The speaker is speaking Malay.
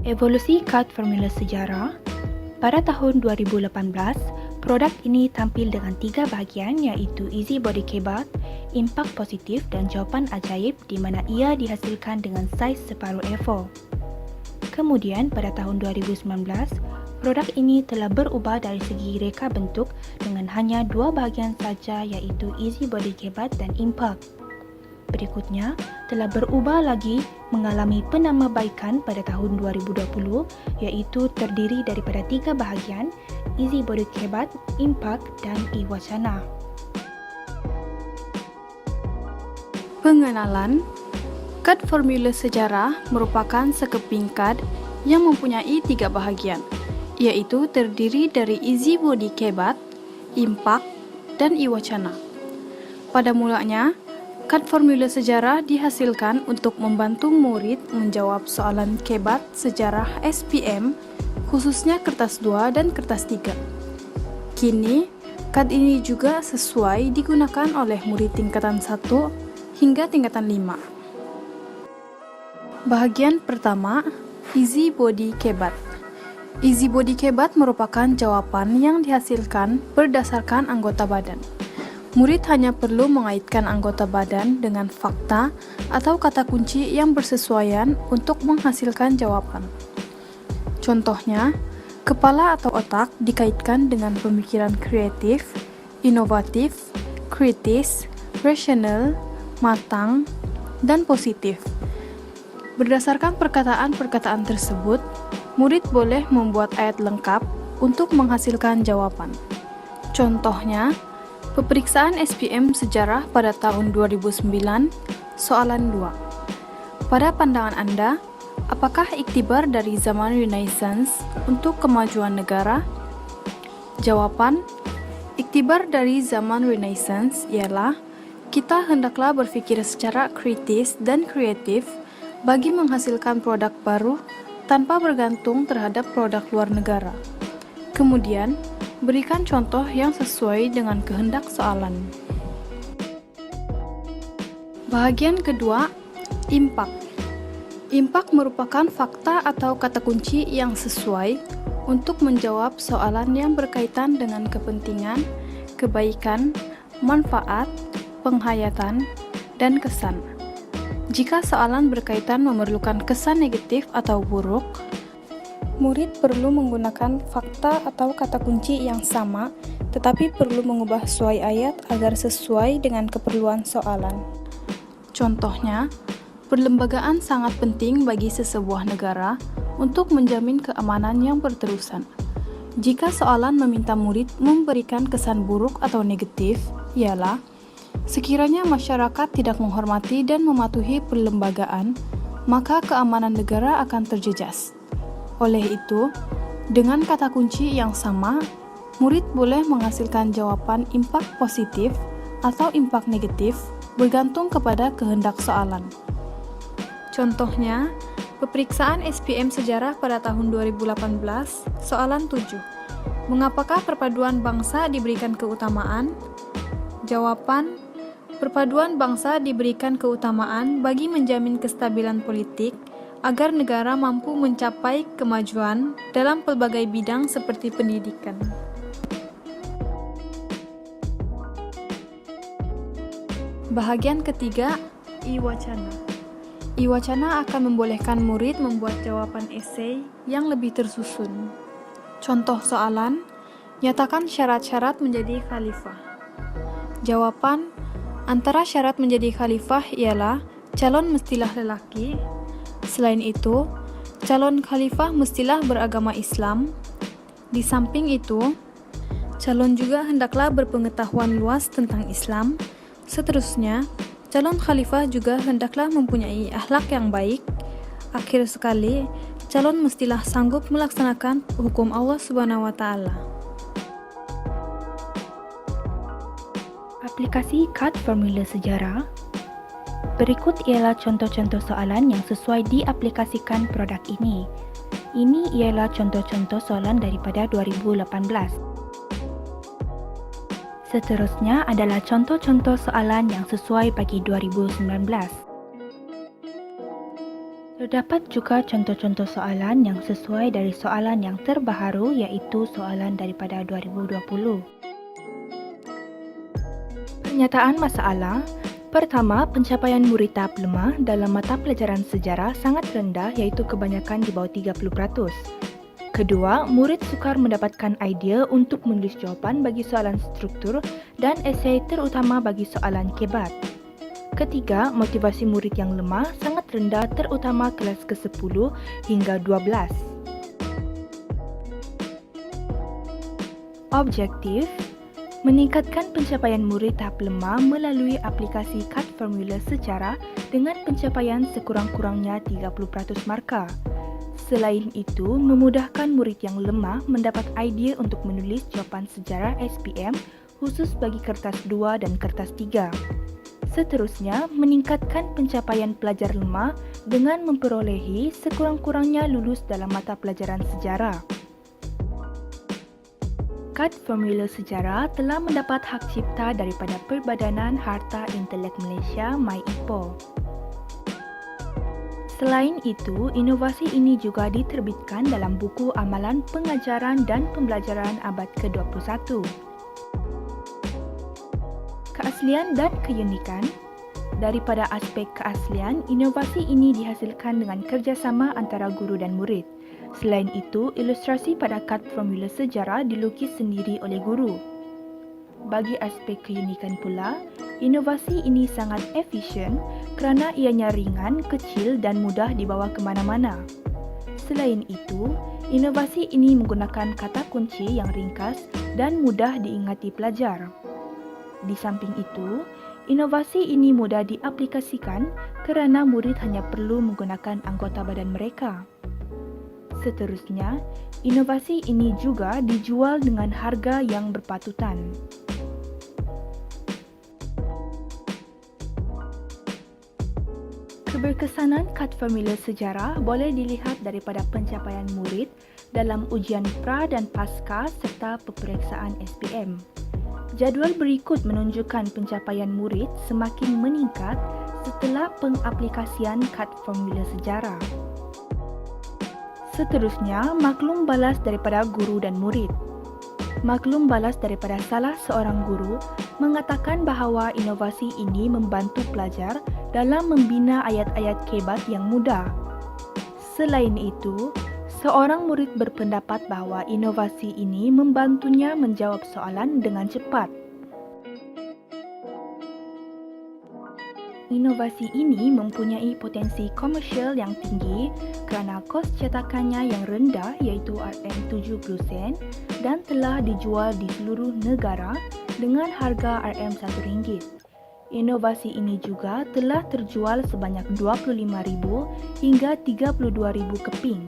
Evolusi kad formula sejarah. Pada tahun 2018, produk ini tampil dengan 3 bahagian iaitu Easy Body Kebat, impak positif dan jawapan ajaib di mana ia dihasilkan dengan saiz separuh A4. Kemudian pada tahun 2019, produk ini telah berubah dari segi reka bentuk dengan hanya 2 bahagian saja iaitu Easy Body Kebat dan impak. Berikutnya, telah berubah lagi mengalami penambahbaikan pada tahun 2020 iaitu terdiri daripada 3 bahagian, Easy Body Kebat, impak dan e-wacana. Pengenalan. Kad formula sejarah merupakan sekeping kad yang mempunyai 3 bahagian, iaitu terdiri dari Easy Body Kebat, impak dan e-wacana. Pada mulanya, kad formula sejarah dihasilkan untuk membantu murid menjawab soalan kebat sejarah SPM, khususnya kertas 2 dan kertas 3. Kini, kad ini juga sesuai digunakan oleh murid tingkatan 1 hingga tingkatan 5. Bahagian pertama, Easy Body Kebat. Easy Body Kebat merupakan jawapan yang dihasilkan berdasarkan anggota badan. Murid hanya perlu mengaitkan anggota badan dengan fakta atau kata kunci yang bersesuaian untuk menghasilkan jawaban. Contohnya, kepala atau otak dikaitkan dengan pemikiran kreatif, inovatif, kritis, rasional, matang, dan positif. Berdasarkan perkataan-perkataan tersebut, murid boleh membuat ayat lengkap untuk menghasilkan jawaban. Contohnya, Peperiksaan SPM Sejarah pada tahun 2009, soalan 2. Pada pandangan Anda, apakah iktibar dari zaman Renaissance untuk kemajuan negara? Jawaban, iktibar dari zaman Renaissance ialah kita hendaklah berfikir secara kritis dan kreatif bagi menghasilkan produk baru tanpa bergantung terhadap produk luar negara. Kemudian, berikan contoh yang sesuai dengan kehendak soalan. Bahagian kedua, impak. Impak merupakan fakta atau kata kunci yang sesuai untuk menjawab soalan yang berkaitan dengan kepentingan, kebaikan, manfaat, penghayatan, dan kesan. Jika soalan berkaitan memerlukan kesan negatif atau buruk, murid perlu menggunakan fakta atau kata kunci yang sama, tetapi perlu mengubah suai ayat agar sesuai dengan keperluan soalan. Contohnya, perlembagaan sangat penting bagi sesebuah negara untuk menjamin keamanan yang berterusan. Jika soalan meminta murid memberikan kesan buruk atau negatif, ialah sekiranya masyarakat tidak menghormati dan mematuhi perlembagaan, maka keamanan negara akan terjejas. Oleh itu, dengan kata kunci yang sama, murid boleh menghasilkan jawaban impak positif atau impak negatif bergantung kepada kehendak soalan. Contohnya, peperiksaan SPM Sejarah pada tahun 2018, soalan 7. Mengapakah perpaduan bangsa diberikan keutamaan? Jawaban, perpaduan bangsa diberikan keutamaan bagi menjamin kestabilan politik, agar negara mampu mencapai kemajuan dalam pelbagai bidang seperti pendidikan. Bahagian ketiga, e-wacana. E-wacana akan membolehkan murid membuat jawaban esai yang lebih tersusun. Contoh soalan, nyatakan syarat-syarat menjadi khalifah. Jawaban, antara syarat menjadi khalifah ialah calon mestilah lelaki. Selain itu, calon khalifah mestilah beragama Islam. Di samping itu, calon juga hendaklah berpengetahuan luas tentang Islam. Seterusnya, calon khalifah juga hendaklah mempunyai akhlak yang baik. Akhir sekali, calon mestilah sanggup melaksanakan hukum Allah Subhanahu wa Ta'ala. aplikasi kad formula sejarah, berikut ialah contoh-contoh soalan yang sesuai diaplikasikan produk ini. Ini ialah contoh-contoh soalan daripada 2018. Seterusnya adalah contoh-contoh soalan yang sesuai bagi 2019. Terdapat juga contoh-contoh soalan yang sesuai dari soalan yang terbaharu iaitu soalan daripada 2020. Pernyataan masalah. Pertama, pencapaian murid tahap lemah dalam mata pelajaran sejarah sangat rendah iaitu kebanyakan di bawah 30%. Kedua, murid sukar mendapatkan idea untuk menulis jawapan bagi soalan struktur dan esei terutama bagi soalan kebat. Ketiga, motivasi murid yang lemah sangat rendah terutama kelas ke-10 hingga 12. Objektif: meningkatkan pencapaian murid tahap lemah melalui aplikasi kad formula sejarah dengan pencapaian sekurang-kurangnya 30% markah. Selain itu, memudahkan murid yang lemah mendapat idea untuk menulis jawapan sejarah SPM khusus bagi kertas 2 dan kertas 3. Seterusnya, meningkatkan pencapaian pelajar lemah dengan memperolehi sekurang-kurangnya lulus dalam mata pelajaran sejarah. Kad formula sejarah telah mendapat hak cipta daripada Perbadanan Harta Intelek Malaysia (MyIPO). Selain itu, inovasi ini juga diterbitkan dalam buku amalan pengajaran dan pembelajaran abad ke-21. Keaslian dan keunikan. Daripada aspek keaslian, inovasi ini dihasilkan dengan kerjasama antara guru dan murid. Selain itu, ilustrasi pada kad formula sejarah dilukis sendiri oleh guru. Bagi aspek keunikan pula, inovasi ini sangat efisien kerana ianya ringan, kecil dan mudah dibawa ke mana-mana. Selain itu, inovasi ini menggunakan kata kunci yang ringkas dan mudah diingati pelajar. Di samping itu, inovasi ini mudah diaplikasikan kerana murid hanya perlu menggunakan anggota badan mereka. Seterusnya, inovasi ini juga dijual dengan harga yang berpatutan. Keberkesanan kad formula sejarah boleh dilihat daripada pencapaian murid dalam ujian pra dan pasca serta peperiksaan SPM. Jadual berikut menunjukkan pencapaian murid semakin meningkat setelah pengaplikasian kad formula sejarah. Seterusnya, maklum balas daripada guru dan murid. Maklum balas daripada salah seorang guru mengatakan bahawa inovasi ini membantu pelajar dalam membina ayat-ayat kebat yang mudah. Selain itu, seorang murid berpendapat bahawa inovasi ini membantunya menjawab soalan dengan cepat. Inovasi ini mempunyai potensi komersial yang tinggi kerana kos cetakannya yang rendah iaitu RM70 dan telah dijual di seluruh negara dengan harga RM1. Inovasi ini juga telah terjual sebanyak 25,000 hingga 32,000 keping.